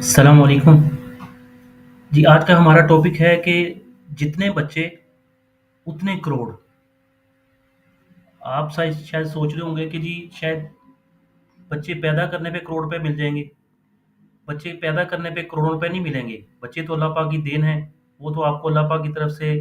अस्सलाम वालेकुम। जी, आज का हमारा टॉपिक है कि जितने बच्चे उतने करोड़। आप शायद शायद सोच रहे होंगे कि जी शायद बच्चे पैदा करने पे करोड़ रुपए मिल जाएँगे। बच्चे पैदा करने पे करोड़ों रुपए नहीं मिलेंगे। बच्चे तो अल्लाह पाक की देन है। वो तो आपको अल्लाह पाक की तरफ से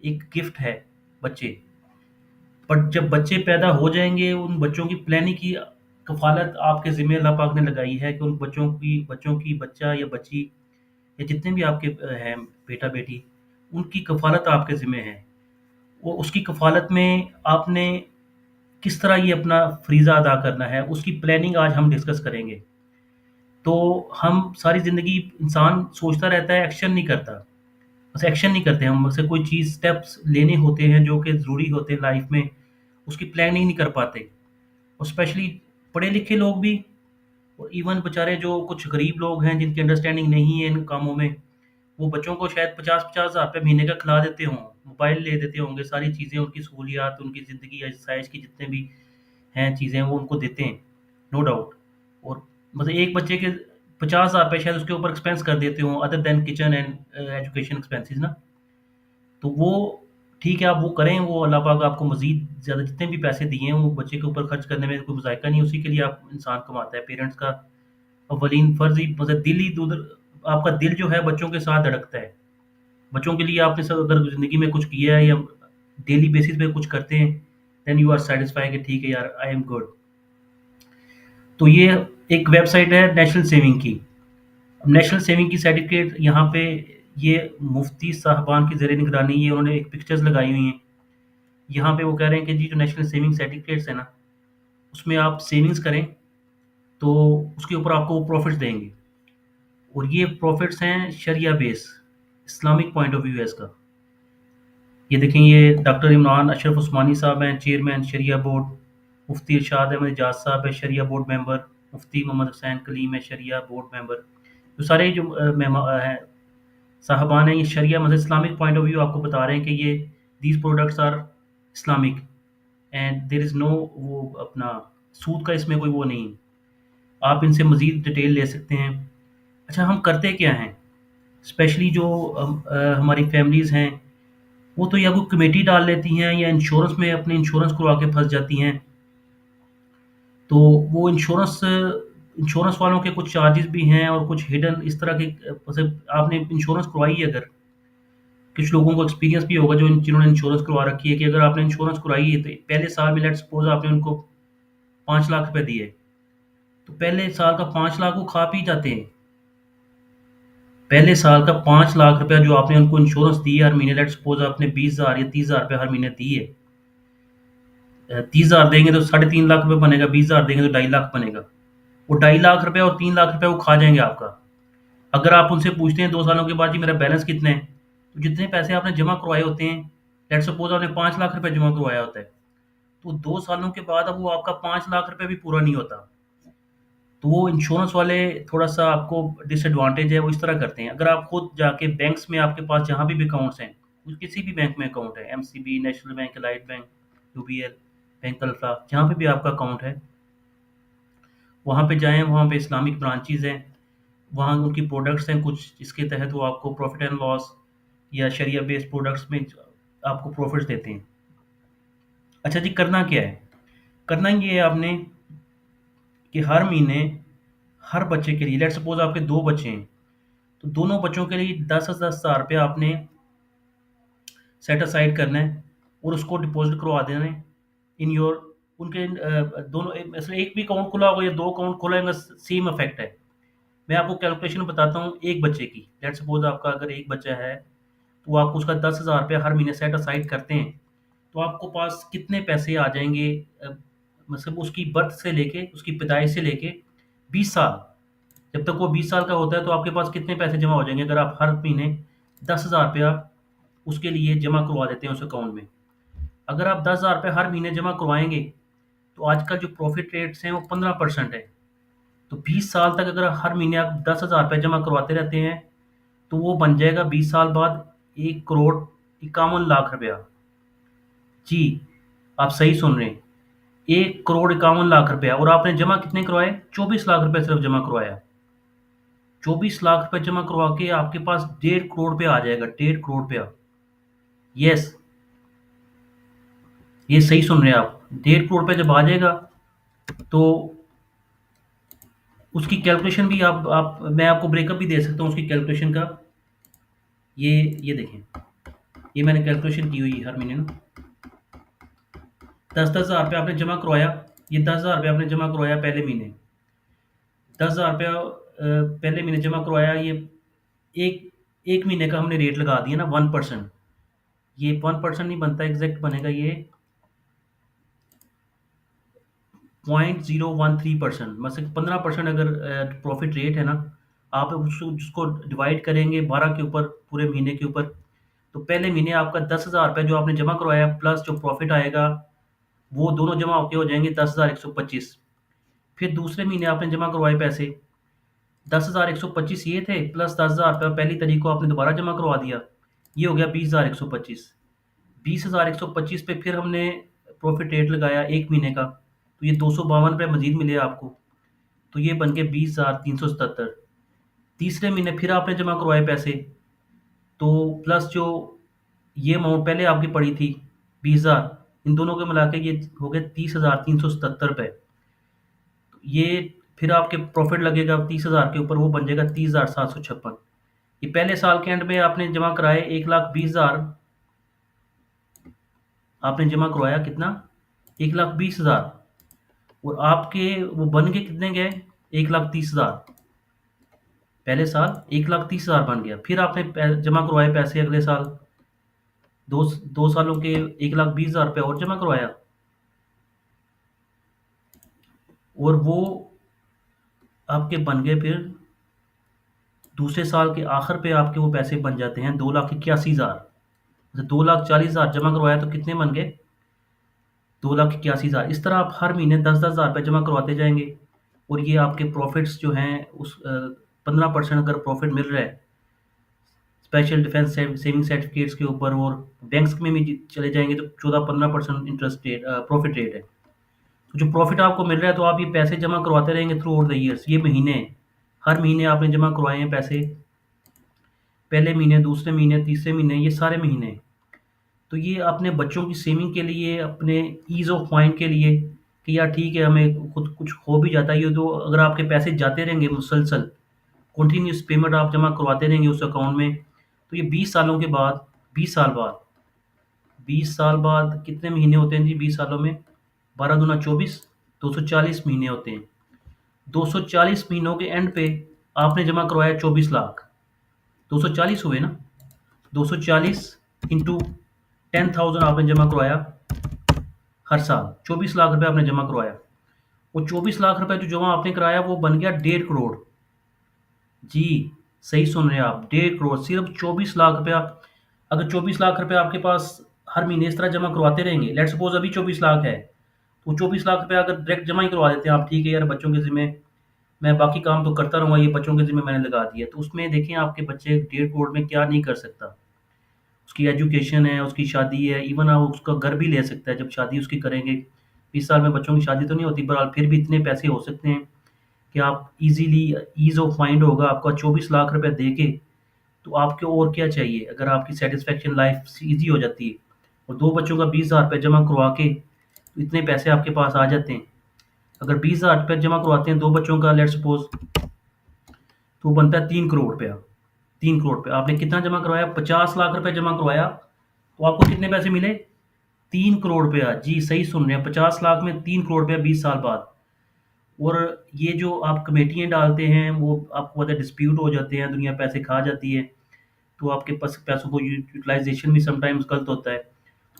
एक गिफ्ट है बच्चे। बट जब बच्चे पैदा हो जाएँगे, उन बच्चों की प्लानिंग की कफ़ालत आपके ज़िम्मे अल्लाह पाक ने लगाई है कि उन बच्चों की बच्चा या बच्ची या जितने भी आपके हैं बेटा-बेटी, उनकी कफ़ालत आपके ज़िम्मे है। और उसकी कफ़ालत में आपने किस तरह ये अपना फ़रीज़ा अदा करना है, उसकी प्लानिंग आज हम डिस्कस करेंगे। तो हम सारी ज़िंदगी इंसान सोचता रहता है, एक्शन नहीं करता। बस एक्शन नहीं करते हम, बस कोई चीज़ स्टेप्स लेने होते हैं जो कि ज़रूरी होते हैं लाइफ़ में, उसकी प्लानिंग नहीं कर पाते। और स्पेशली पढ़े-लिखे लोग भी और इवन बेचारे जो कुछ गरीब लोग हैं, जिनकी अंडरस्टैंडिंग नहीं है इन कामों में, वो बच्चों को शायद 50-50 हज़ार रुपए महीने का खिला देते हों, मोबाइल ले देते होंगे, सारी चीज़ें उनकी सहूलियात, उनकी ज़िंदगी एक्सरसाइज़ की जितने भी हैं चीज़ें वो उनको देते हैं, नो डाउट। और मतलब एक बच्चे के 50,000 रुपए शायद उसके ऊपर एक्सपेंस कर देते हों other than kitchen and education expenses ना। तो वो ठीक है, आप वो करें, वो अल्लाह पाक आपको मज़ीद ज़्यादा जितने भी पैसे दिए हैं, वो बच्चे के ऊपर खर्च करने में कोई ज़ायका नहीं है, उसी के लिए आप इंसान कमाता है। पेरेंट्स का अव्वलीन फ़र्ज़ ही मतलब दिल ही दूध आपका दिल जो है बच्चों के साथ धड़कता है। बच्चों के लिए आपने सब अगर ज़िंदगी में कुछ किया है या डेली बेसिस पे कुछ करते हैं, देन यू आर सैटिस्फाई कि ठीक है यार, आई एम गुड। तो ये एक वेबसाइट है नेशनल सेविंग की। नेशनल सेविंग की सर्टिफ़िकेट यहाँ पे ये मुफ्ती साहबान की ज़ेर निगरानी ये उन्होंने एक पिक्चर्स लगाई हुई हैं। यहाँ पे वो कह रहे हैं कि जी जो नेशनल सेविंग सर्टिफ़िकेट्स है ना, उसमें आप सेविंग्स करें, तो उसके ऊपर आपको वो प्रॉफ़िट्स देंगे। और ये प्रॉफ़िट्स हैं शरिया base, Islamic point of view है इसका। ये देखें, ये डॉक्टर इमरान अशरफ उस्मानी साहब हैं, चेयरमैन शरिया बोर्ड। मुफ्ती इरशाद अहमद इजाज़ साहब है, शरिया बोर्ड मेंबर। मुफ्ती मोहम्मद हुसैन कलीम है, शरिया बोर्ड मेंबर। तो सारे जो हैं साहबान हैं, ये शरिया मतलब इस्लामिक पॉइंट ऑफ व्यू आपको बता रहे हैं कि ये these products are Islamic and there is no वो अपना सूद का इसमें कोई वो नहीं। आप इनसे मज़ीद डिटेल ले सकते हैं। अच्छा, हम करते क्या हैं? स्पेशली जो हमारी फैमिलीज़ हैं, वो तो या कोई कमेटी डाल लेती हैं या इंश्योरेंस में अपने इंश्योरेंस करवा के फँस जाती हैं। तो वो इंश्योरेंस वालों के कुछ चार्जेज़ भी हैं और कुछ हिडन इस तरह के मतलब आपने इंश्योरेंस करवाई है अगर, कुछ लोगों को एक्सपीरियंस भी होगा जिन्होंने इंश्योरेंस करवा रखी है कि अगर आपने इंश्योरेंस करवाई है, तो पहले साल में लेट्स सपोज़ आपने उनको 5 लाख रुपए दिए, तो पहले साल का 5 लाख वो खा पी जाते हैं। पहले साल का 5 लाख रुपया जो आपने उनको इंश्योरेंस दी है हर महीने, लेट्स सपोज़ आपने 20,000 या 30,000 रुपए हर महीने दिए। 30,000 देंगे तो साढ़े 3 लाख रुपए बनेगा, 20,000 देंगे तो 2.5 लाख बनेगा। वो 2.5 लाख रुपए और 3 लाख रुपए वो खा जाएँगे आपका। अगर आप उनसे पूछते हैं 2 सालों के बाद जी मेरा बैलेंस कितना है? तो जितने पैसे आपने जमा करवाए होते हैं, लेट्स सपोज़ आपने 5 लाख रुपए जमा करवाया होता है, तो 2 सालों के बाद अब वो आपका 5 लाख रुपए भी पूरा नहीं होता। तो वो इंश्योरेंस वाले थोड़ा-सा आपको डिसएडवांटेज है, वो इस तरह करते हैं। अगर आप खुद जाके बैंक्स में आपके पास जहाँ भी अकाउंट्स हैं, किसी भी बैंक में अकाउंट है, MCB, National Bank, Allied Bank, UBL, Bank Alfa, जहाँ पे भी आपका अकाउंट है, वहाँ पे जाएँ, वहाँ पे इस्लामिक ब्रांचेज़ हैं, वहाँ उनकी प्रोडक्ट्स हैं कुछ जिसके तहत वो आपको प्रॉफ़िट एंड लॉस या शरिया बेस्ड प्रोडक्ट्स में आपको प्रॉफ़िट्स देते हैं। अच्छा जी, करना क्या है? करना ये है आपने कि हर महीने हर बच्चे के लिए लेट्स सपोज़ आपके 2 बच्चे हैं, तो दोनों बच्चों के लिए 10,000 रुपया आपने सेट असाइड करना है और उसको डिपॉज़िट करवा देना है इन योर उनके दोनों ऐसे एक भी अकाउंट खुला होगा या 2 अकाउंट खुलेंगे सेम इफ़ेक्ट है। मैं आपको कैलकुलेशन बताता हूँ एक बच्चे की। लेट्स सपोज़ आपका अगर एक बच्चा है, तो आप उसका 10,000 रुपया हर महीने सेट असाइड करते हैं, तो आपको पास कितने पैसे आ जाएँगे मतलब उसकी बर्थ से लेके, उसकी पैदाइश से लेके 20 साल, जब तक वो 20 साल का होता है, तो आपके पास कितने पैसे जमा हो जाएँगे अगर आप हर महीने 10,000 रुपया उसके लिए जमा करवा देते हैं उस अकाउंट में। अगर आप 10,000 रुपए हर महीने जमा करवाएँगे, तो आजकल जो प्रॉफ़िट रेट्स हैं वो 15% है। तो 20 साल तक अगर हर महीने आप 10,000 रुपए जमा करवाते रहते हैं, तो वो बन जाएगा 20 साल बाद 1 करोड़ 51 लाख रुपया। जी, आप सही सुन रहे हैं। 1 करोड़ 51 लाख रुपया और आपने जमा कितने करवाए? 24 लाख रुपए सिर्फ़ जमा करवाया। 24 लाख रुपए जमा करवा के आपके पास 1.5 करोड़ रुपया आ जाएगा, 1.5 करोड़ रुपया। यस, ये सही सुन रहे हैं आप, 1.5 करोड़ रुपया जब आ जाएगा तो उसकी कैलकुलेशन भी आप मैं आपको ब्रेकअप भी दे सकता हूँ उसकी कैलकुलेशन का। ये ये देखें, ये मैंने कैलकुलेशन की हुई है हर महीने ना। 10,000 रुपया आपने जमा करवाया, ये 10,000 रुपया आपने जमा करवाया पहले महीने, 10,000 रुपया पहले महीने जमा करवाया, ये एक एक महीने का हमने रेट लगा दिया ना 1%। ये 1% नहीं बनता, एग्जैक्ट बनेगा ये 0.013%, मतलब 15% अगर प्रॉफिट रेट है ना, आप उसको डिवाइड करेंगे 12 के ऊपर, पूरे महीने के ऊपर, तो पहले महीने आपका 10,000 रुपये जो आपने जमा करवाया प्लस जो प्रॉफिट आएगा, वो दोनों जमा होके हो जाएंगे 10,125। फिर दूसरे महीने आपने जमा करवाए पैसे 10,125 ये थे, प्लस 10,000 रुपये पहली तारीख को आपने दोबारा जमा करवा दिया, ये हो गया 20,125। 20,125 पे फिर हमने प्रॉफिट रेट लगाया एक महीने का, तो ये 252 रुपये मजीद मिले आपको, तो ये बन के 20,377। तीसरे महीने फिर आपने जमा करवाए पैसे, तो प्लस जो ये अमाउंट पहले आपकी पड़ी थी 20,000, इन दोनों के मिला के ये हो गए 30,377 रुपये। ये फिर आपके प्रॉफिट लगेगा 30,000 के ऊपर, वो बन जाएगा 30,756। ये पहले साल के एंड में आपने जमा कराए 1,20,000, आपने जमा करवाया कितना, 1,20,000, और आपके वो बन के कितने गए, 1,30,000। पहले साल 1,30,000 बन गया, फिर आपने जमा करवाए पैसे अगले साल, दो दो सालों के 1,20,000 रुपये और जमा करवाया, और वो आपके बन गए फिर दूसरे साल के आखिर पे आपके वो पैसे बन जाते हैं 2,81,000। 2,40,000 जमा करवाया तो कितने बन गए, 2,81,000। इस तरह आप हर महीने 10,000 रुपये जमा करवाते जाएंगे, और ये आपके प्रॉफिट्स जो हैं उस 15% अगर प्रॉफिट मिल रहा है स्पेशल डिफेंस सेविंग सर्टिफिकेट्स के ऊपर, और बैंक्स में भी चले जाएंगे तो 14-15% इंटरेस्ट रेट प्रॉफिट रेट है। तो जो प्रॉफिट आपको मिल रहा है, तो आप ये पैसे जमा करवाते रहेंगे थ्रू आउट द ईयर्स। ये महीने, हर महीने आपने जमा करवाए हैं पैसे, पहले महीने, दूसरे महीने, तीसरे महीने, ये सारे महीने। तो ये अपने बच्चों की सेविंग के लिए, अपने ईज़ ऑफ माइंड के लिए, कि यार ठीक है हमें खुद कुछ हो भी जाता है, ये तो अगर आपके पैसे जाते रहेंगे मुसलसल, कंटिन्यूस पेमेंट आप जमा करवाते रहेंगे उस अकाउंट में, तो ये 20 सालों के बाद, 20 साल बाद, 20 साल बाद कितने महीने होते हैं जी 20 सालों में, 12 दूना 24, 240 महीने होते हैं। 240 महीनों के एंड पे आपने जमा करवाया 24 लाख, 240 हुए ना, 240 इंटू 10,000 आपने जमा करवाया हर साल, 24 लाख रुपए आपने जमा करवाया। वो 24 लाख रुपए जो जमा आपने कराया वो बन गया 1.5 करोड़। जी, सही सुन रहे हैं आप, 1.5 करोड़, सिर्फ 24 लाख रुपया। अगर 24 लाख रुपए आपके पास हर महीने इस तरह जमा करवाते रहेंगे, लेट सपोज अभी 24 लाख है, तो 24 लाख रुपए अगर डायरेक्ट जमा ही करवा देते हैं आप, ठीक है यार बच्चों के जिम्मे मैं बाकी काम तो करता रहूंगा, ये बच्चों के जिम्मे मैंने लगा दिया, तो उसमें देखें आपके बच्चे 1.5 करोड़ में क्या नहीं कर सकता। उसकी एजुकेशन है, उसकी शादी है, इवन आप उसका घर भी ले सकता है जब शादी उसकी करेंगे। 20 साल में बच्चों की शादी तो नहीं होती, बहरहाल फिर भी इतने पैसे हो सकते हैं कि आप इजीली, ईज़ ऑफ माइंड होगा आपका 24 लाख रुपए दे के, तो आपको और क्या चाहिए। अगर आपकी सेटिस्फेक्शन लाइफ ईजी हो जाती है, और दो बच्चों का 20,000 रुपये जमा करवा के तो इतने पैसे आपके पास आ जाते हैं। अगर 20,000 रुपये जमा करवाते हैं दो बच्चों का, लेट सपोज, तो वो बनता है 3 करोड़ रुपया। 3 करोड़ रुपये आपने कितना जमा करवाया, 50 लाख रुपए जमा करवाया, तो आपको कितने पैसे मिले, 3 करोड़ रुपया। जी सही सुन रहे हैं, 50 लाख में 3 करोड़ रुपया 20 साल बाद। और ये जो आप कमेटियाँ डालते हैं वो आपको पता है डिस्प्यूट हो जाते हैं, दुनिया पैसे खा जाती है, तो आपके पास पैसों को यूटिलाइजेशन भी समटाइम्स गलत होता है,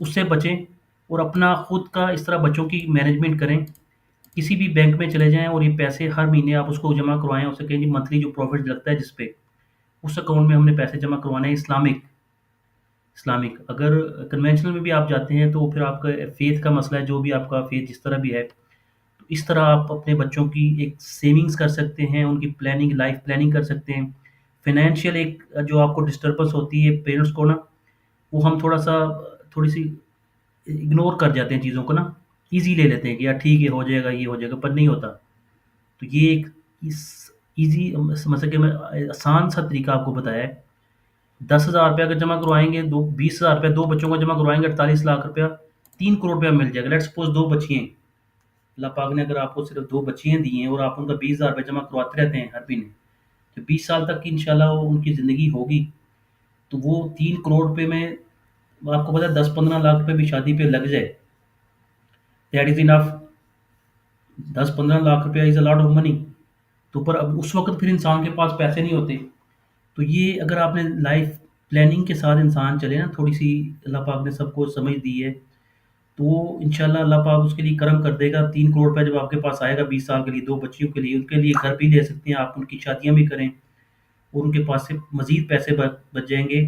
उससे बचें। और अपना खुद का इस तरह बच्चों की मैनेजमेंट करें, किसी भी बैंक में चले जाएं और ये पैसे हर महीने आप उसको जमा करवाएं, उससे कहें जी मंथली जो प्रॉफिट लगता है जिस पे, उस अकाउंट में हमने पैसे जमा करवाने हैं। इस्लामिक, इस्लामिक अगर कन्वेंशनल में भी आप जाते हैं तो फिर आपका फेथ का मसला है, जो भी आपका फेथ जिस तरह भी है, तो इस तरह आप अपने बच्चों की एक सेविंग्स कर सकते हैं, उनकी प्लानिंग, लाइफ प्लानिंग कर सकते हैं। फाइनेंशियल एक जो आपको डिस्टर्बेंस होती है पेरेंट्स को ना, वो हम थोड़ी सी इग्नोर कर जाते हैं चीज़ों को ना, ईजी ले लेते हैं कि यार ठीक है हो जाएगा, ये हो जाएगा, पर नहीं होता। तो ये एक इस ईज़ी समझ सके मैं आसान सा तरीका आपको बताया है। 10,000 रुपया अगर जमा करवाएँगे, दो 20,000 रुपया 2 बच्चों का जमा करवाएँगे, 48 लाख रुपया, 3 करोड़ रुपया मिल जाएगा। लेट्स सपोज़ 2 बच्चियाँ हैं। अल्लाह पाक ने अगर आपको सिर्फ़ 2 बच्चियाँ दी हैं और आप उनका 20,000 रुपया जमा करवाते रहते हैं हर महीने, तो 20 साल तक की इंशाल्लाह वो उनकी ज़िंदगी होगी, तो वो 3 करोड़ रुपए में आपको पता है 10-15 लाख रुपए भी शादी पे लग जाए, दैट इज़ इनफ। 10-15 लाख रुपया is a lot of money. तो पर अब उस वक़्त फिर इंसान के पास पैसे नहीं होते। तो ये अगर आपने लाइफ़ प्लानिंग के साथ इंसान चले ना, थोड़ी-सी अल्लाह पाक ने सबको समझ दी है, तो इंशाल्लाह अल्लाह पाक उसके लिए करम कर देगा। 3 करोड़ रुपया जब आपके पास आएगा 20 साल के लिए, 2 बच्चियों के लिए, उनके लिए घर भी ले सकते हैं आप, उनकी शादियाँ भी करें और उनके पास से मज़ीद पैसे बच जाएँगे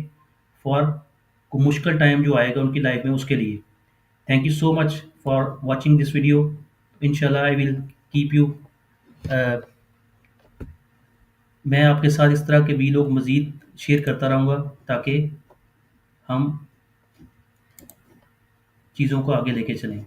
फॉर को मुश्किल टाइम जो आएगा उनकी लाइफ़ में उसके लिए। Thank you so much for watching this video. इंशाल्लाह I will keep you uh, मैं आपके साथ इस तरह के वीलॉग मज़ीद शेयर करता रहूँगा ताकि हम चीज़ों को आगे लेके चलें।